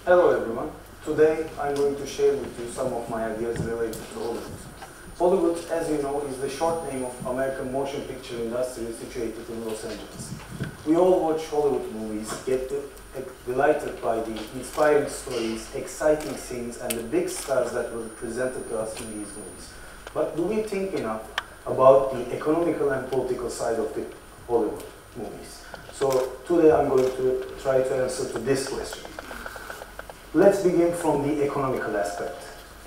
Hello everyone. Today I'm going to share with you some of my ideas related to Hollywood. Hollywood, as you know, is the short name of American motion picture industry situated in Los Angeles. We all watch Hollywood movies, get delighted by the inspiring stories, exciting scenes, and the big stars that were presented to us in these movies. But do we think enough about the economical and political side of the Hollywood movies? So today I'm going to try to answer to this question. Let's begin from the economical aspect.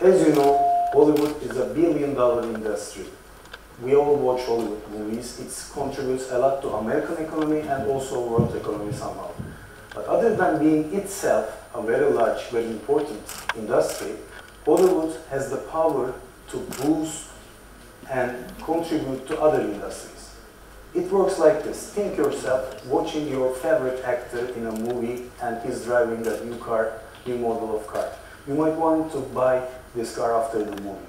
As you know, Hollywood is a billion-dollar industry. We all watch Hollywood movies. It contributes a lot to American economy and also world economy somehow. But other than being itself a very large, very important industry, Hollywood has the power to boost and contribute to other industries. It works like this. Think yourself watching your favorite actor in a movie and he's driving a new car, new model of car. You might want to buy this car after the movie.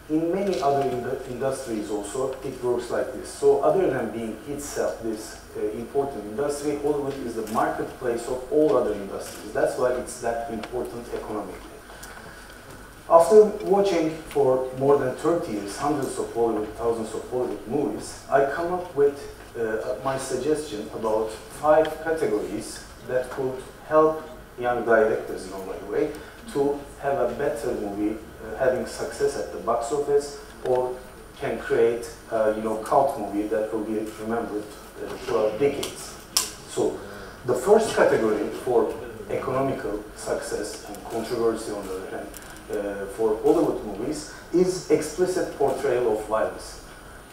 In many other industries also, it works like this. So other than being itself this important industry, Hollywood is the marketplace of all other industries. That's why it's that important economically. After watching for more than 30 years, hundreds of Hollywood, thousands of Hollywood movies, I come up with my suggestion about 5 categories that could help young directors, by the way, to have a better movie, having success at the box office, or can create cult movie that will be remembered throughout decades. So the first category for economical success and controversy on the other hand for Hollywood movies is explicit portrayal of violence.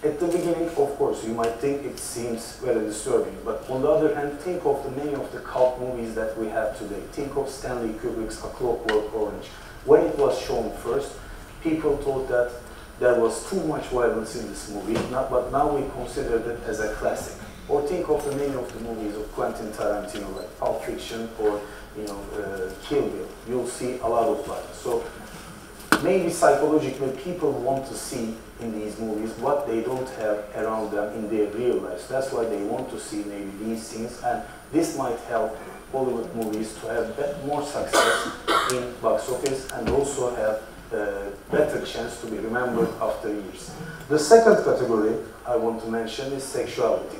At the beginning, of course, you might think it seems very disturbing, but on the other hand, think of the many of the cult movies that we have today. Think of Stanley Kubrick's A Clockwork Orange. When it was shown first, people thought that there was too much violence in this movie, but now we consider it as a classic. Or think of the many of the movies of Quentin Tarantino, like Pulp Fiction or Kill Bill. You'll see a lot of violence. So maybe psychologically people want to see in these movies what they don't have around them in their real lives. That's why they want to see maybe these things, and this might help Hollywood movies to have more success in box office and also have a better chance to be remembered after years. The second category I want to mention is sexuality.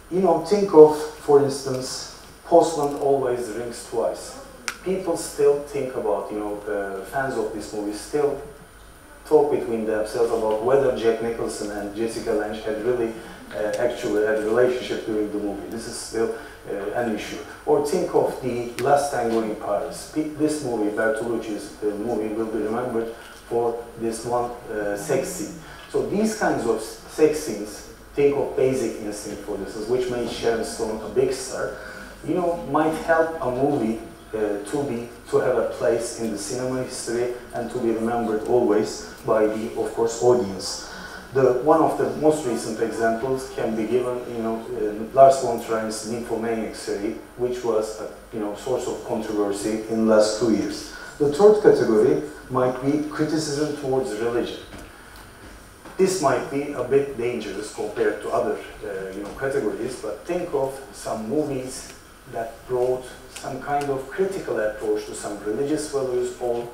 Think of, for instance, Postman Always Rings Twice. People still think about, fans of this movie still talk between themselves about whether Jack Nicholson and Jessica Lange had really actually had a relationship during the movie. This is still an issue. Or think of the Last Tango in Paris. This movie, Bertolucci's movie, will be remembered for this one sex scene. So these kinds of sex scenes, think of Basic Instinct for this, which made Sharon Stone a big star, might help a movie to have a place in the cinema history and to be remembered always by the, of course, audience. One of the most recent examples can be given, Lars von Trier's Nymphomaniac series, which was a source of controversy in the last 2 years. The third category might be criticism towards religion. This might be a bit dangerous compared to other categories, but think of some movies that brought some kind of critical approach to some religious values or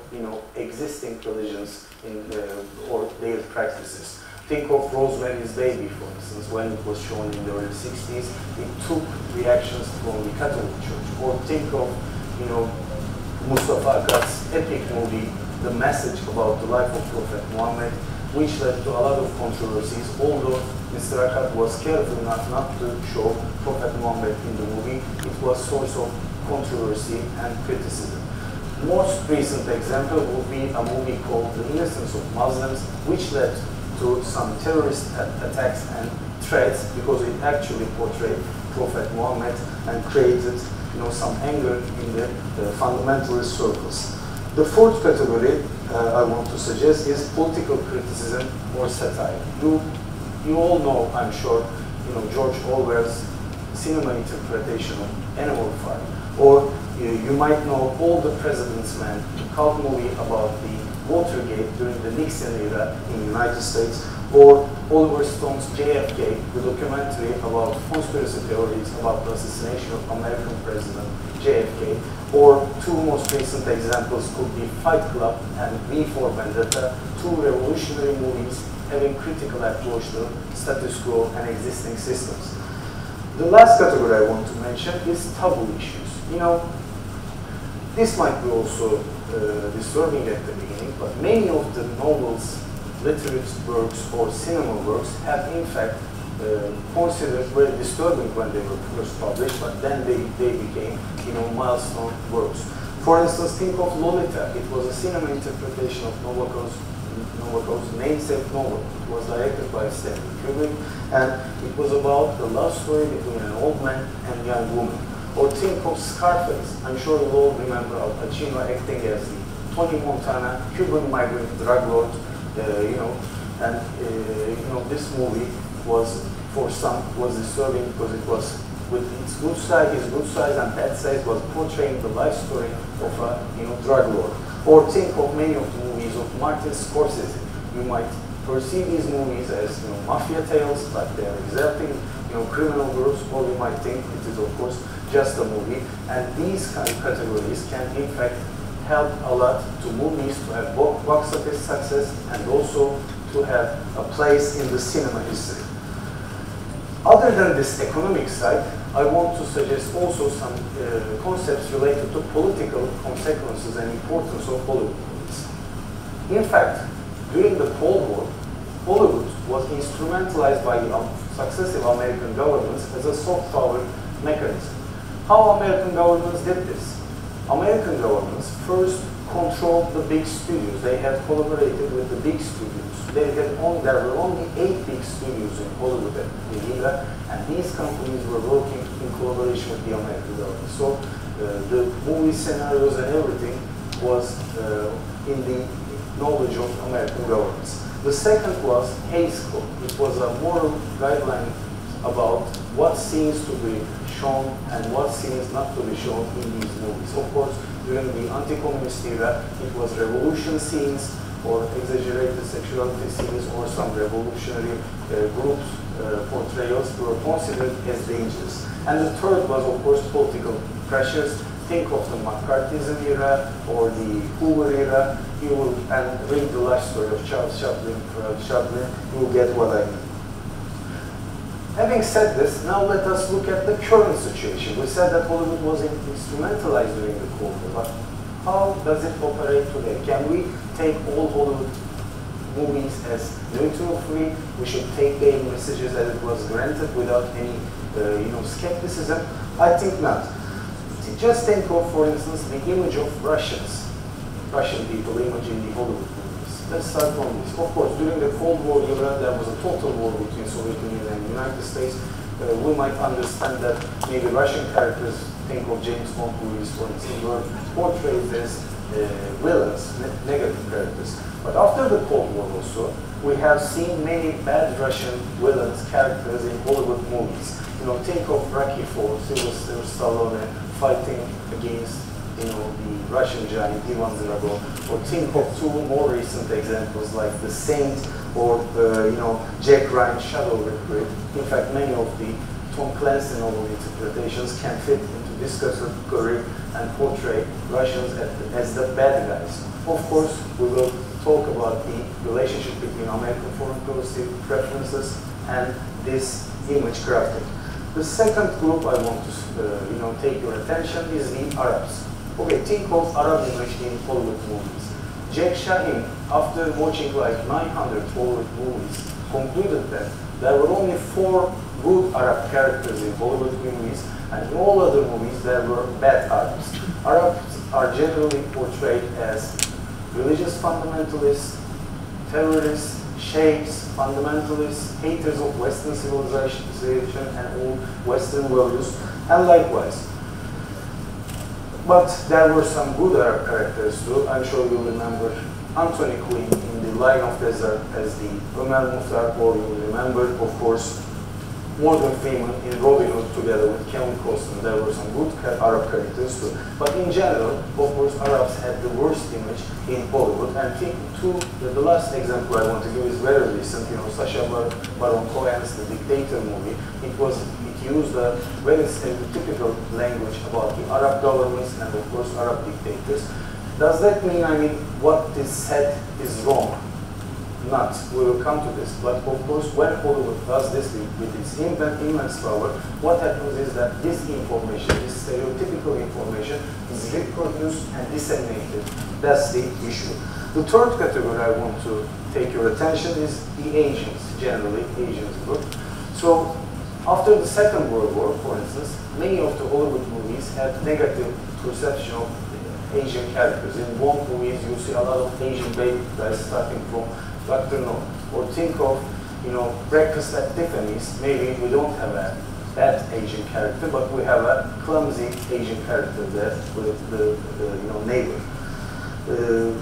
existing religions or their practices. Think of Rosemary's Baby, for instance, when it was shown in the early 60s. It took reactions from the Catholic Church. Or think of Mustafa Akkad's epic movie, The Message, about the life of Prophet Muhammad, which led to a lot of controversies, although Mr. Akkad was careful enough not to show Prophet Muhammad in the movie. It was a source of controversy and criticism. Most recent example would be a movie called The Innocence of Muslims, which led to some terrorist attacks and threats because it actually portrayed Prophet Muhammad and created some anger in the fundamentalist circles. The fourth category I want to suggest is political criticism or satire. You all know, I'm sure, George Orwell's cinema interpretation of Animal Farm, or you might know All the President's Men, a cult movie about the Watergate during the Nixon era in the United States, or Oliver Stone's JFK, the documentary about conspiracy theories about the assassination of American President JFK, or two most recent examples could be Fight Club and V for Vendetta, two revolutionary movies having critical approach to status quo and existing systems. The last category I want to mention is taboo issues. You know, this might be also disturbing at the beginning, but many of the novels, literary works, or cinema works have in fact considered very disturbing when they were first published, but then they became, you know, milestone works. For instance, think of Lolita. It was a cinema interpretation of Nabokov's namesake novel. It was directed by Stanley Kubrick, and it was about the love story between an old man and a young woman. Or think of Scarface. I'm sure you all remember Al Pacino acting as the Tony Montana, Cuban migrant drug lord, you know, and you know, this movie was, for some, was disturbing because it was, with its good side, his good side and bad side, was portraying the life story of a, you know, drug lord. Or think of many of the movies of Martin Scorsese. You might perceive these movies as, you know, mafia tales, like they are exalting, you know, criminal groups, or you might think it is, of course, just a movie. And these kind of categories can, in fact, help a lot to movies to have box office success and also to have a place in the cinema history. Other than this economic side, I want to suggest also some concepts related to political consequences and importance of Hollywood movies. In fact, during the Cold War, Hollywood was instrumentalized by the successive American governments as a soft power mechanism. How American governments did this? American governments first controlled the big studios. They had collaborated with the big studios. There were only 8 big studios in Hollywood at the era, and these companies were working in collaboration with the American government. So the movie scenarios and everything was in the knowledge of American governments. The second was Hays Code. It was a moral guideline about what scenes to be shown and what scenes not to be shown in these movies. Of course, during the anti-communist era, it was revolution scenes or exaggerated sexuality scenes or some revolutionary groups portrayals were considered as dangerous. And the third was, of course, political pressures. Think of the McCarthyism era or the Hoover era. You will, and read the life story of Charles Chaplin, you will get what I mean. Having said this, now let us look at the current situation. We said that Hollywood was instrumentalized during the Cold War, but how does it operate today? Can we take all Hollywood movies as neutral-free? We should take their messages as it was granted without any you know, skepticism? I think not. Just think of, for instance, the image of Russian people image in the Hollywood movies. Let's start from this. Of course, during the Cold War era, there was a total war between Soviet Union and the United States. We might understand that maybe Russian characters, think of James Bond movies, for instance, were portrayed as villains, negative characters. But after the Cold War also, we have seen many bad Russian villains, characters in Hollywood movies. You know, think of Rocky IV, Sylvester Stallone fighting against, you know, the Russian giant Ivan Drago, or think of two more recent examples like The Saint or you know, Jack Ryan's Shadow Recruit. In fact, many of the Tom Clancy novel interpretations can fit into this category and portray Russians as the bad guys. Of course, we will talk about the relationship between American foreign policy preferences and this image crafting. The second group I want to you know, take your attention is the Arabs. Okay, think of Arab image in Hollywood movies. Jack Shaheen, after watching like 900 Hollywood movies, concluded that there were only 4 good Arab characters in Hollywood movies, and in all other movies there were bad Arabs. Arabs are generally portrayed as religious fundamentalists, terrorists, sheikhs, fundamentalists, haters of Western civilization and all Western values, and likewise. But there were some good Arab characters too. I'm sure you'll remember Anthony Quinn in The Lion of Desert as the Ömer Muhtar, or you'll remember, of course, Morgan Freeman in Robin Hood together with Kevin Costner. There were some good Arab characters too. But in general, of course, Arabs had the worst image in Hollywood. And I think the last example I want to give is very recent. You know, Sacha Baron Cohen's The Dictator movie. It used a very stereotypical language about the Arab governments and, of course, Arab dictators. Does that mean, what is said is wrong? Not. We will come to this. But, of course, when Hollywood does this with its immense power, what happens is that this information, this stereotypical information, is reproduced and disseminated. That's the issue. The third category I want to take your attention is the Asians, generally, Asians group. So, after the Second World War, for instance, many of the Hollywood movies had negative perception of Asian characters. In Bond movies, you see a lot of Asian baby guys starting from Dr. No. Or think of, you know, Breakfast at Tiffany's. Maybe we don't have a bad Asian character, but we have a clumsy Asian character there with the neighbor.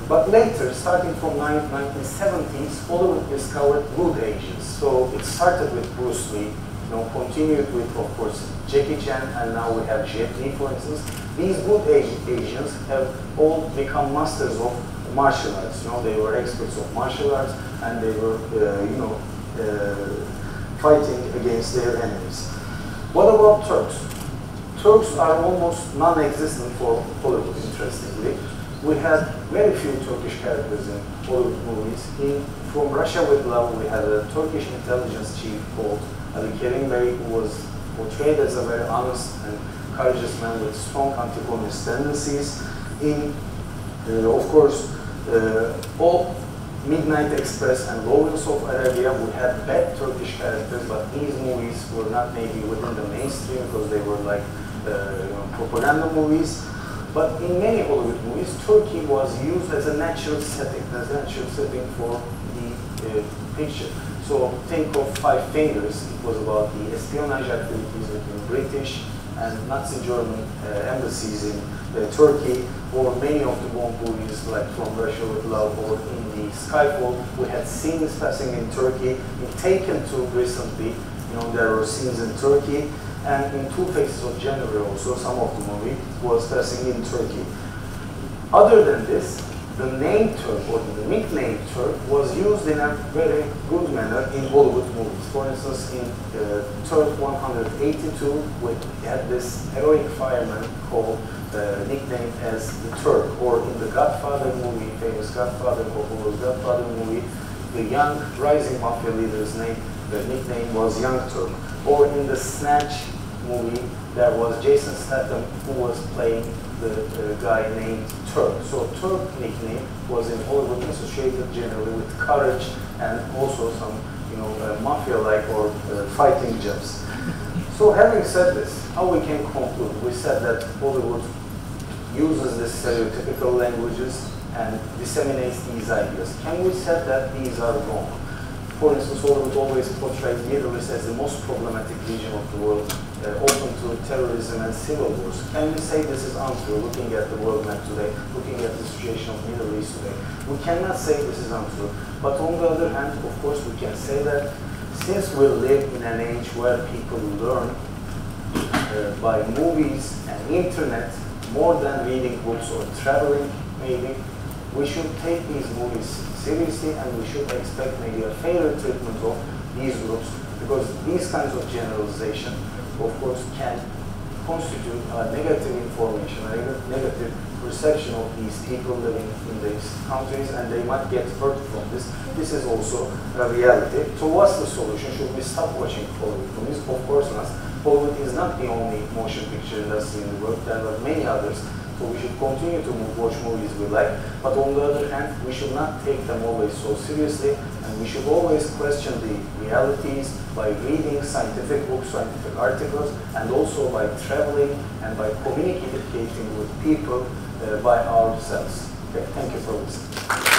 But later, starting from 1970s, Hollywood discovered good Asians. So it started with Bruce Lee, continued with, of course, Jackie Chan, and now we have Jet Li, for instance. These good Asians have all become masters of martial arts. They were experts of martial arts, and they were, fighting against their enemies. What about Turks? Turks are almost non-existent for Hollywood, interestingly. We had very few Turkish characters in Hollywood movies. From Russia with Love, we had a Turkish intelligence chief called Ali Kerim Bey, who was portrayed as a very honest and courageous man with strong anti-communist tendencies. Of course, all Midnight Express and Lawrence of Arabia, we had bad Turkish characters, but these movies were not maybe within the mainstream because they were like propaganda movies. But in many Hollywood movies, Turkey was used as a natural setting for the picture. So think of Five Fingers. It was about the espionage activities between British and Nazi German embassies in Turkey, or many of the Bond movies like From Russia with Love, or in the Skyfall, we had scenes passing in Turkey. In Taken 2 recently, there were scenes in Turkey, and in Two Faces of January also, some of the movie was passing in Turkey. Other than this, the name Turk, or the nickname Turk, was used in a very good manner in Hollywood movies. For instance, in Turk 182, we had this heroic fireman called nicknamed as the Turk. Or in the Godfather movie, famous Godfather, Coppola's Godfather movie, the young rising mafia leader's nickname was Young Turk. Or in the Snatch movie, there was Jason Statham, who was playing the guy named Turk. So Turk nickname was in Hollywood associated generally with courage and also some, mafia-like or fighting jobs. So having said this, how we can conclude? We said that Hollywood uses the stereotypical languages and disseminates these ideas. Can we say that these are wrong? For instance, Hollywood always portrayed the Middle East as the most problematic region of the world, open to terrorism and civil wars. Can we say this is untrue, looking at the world map today, looking at the situation of the Middle East today? We cannot say this is untrue. But on the other hand, of course, we can say that since we live in an age where people learn by movies and internet more than reading books or traveling, maybe, we should take these movies seriously, and we should expect maybe a fairer treatment of these groups, because these kinds of generalization, of course, can constitute a negative information, a negative perception of these people living in these countries, and they might get hurt from this. This is also a reality. So what's the solution? Should we stop watching Hollywood movies? Of course not. Hollywood is not the only motion picture industry in the world. There are many others. So we should continue to watch movies we like, but on the other hand, we should not take them always so seriously, and we should always question the realities by reading scientific books, scientific articles, and also by traveling and by communicating with people by ourselves. Okay, thank you for listening.